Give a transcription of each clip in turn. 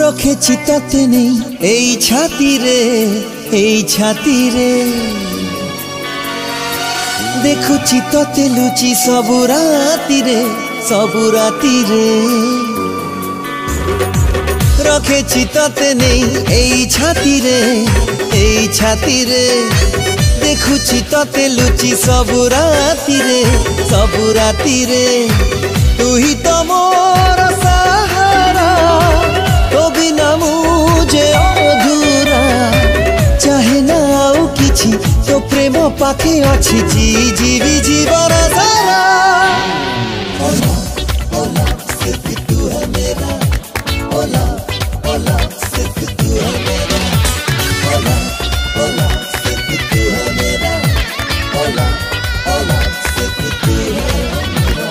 रखेछि तते नहीं एई छाती रे देखुछि तते लुचि सबु राती रे रखेछि तते नहीं एई छाती रे देखुछि तते लुचि सबु राती रे तू ही तो मोर सहारा तो बिना मुझे अधूरा चाहे ना आउ किछि तो प्रेम पाखे अछि जीवी जीवन सारा ओला ओला सिर्फ तू है मेरा ओला ओला सिर्फ तू है मेरा ओला ओला सिर्फ तू है मेरा ओला ओला सिर्फ तू है मेरा।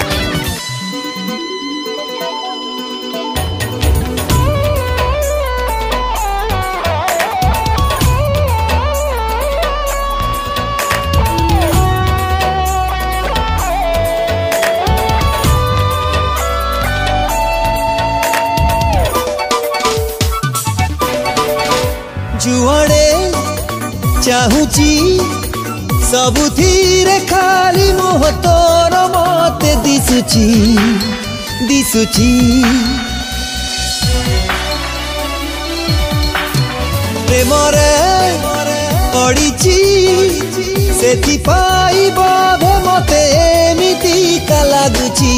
जुआड़े चाहूची सबुथिरे खाली मोह तोर मते दिसुची प्रेमरे पड़ीची सेथि पाई बाधे मते एमिति का लागुची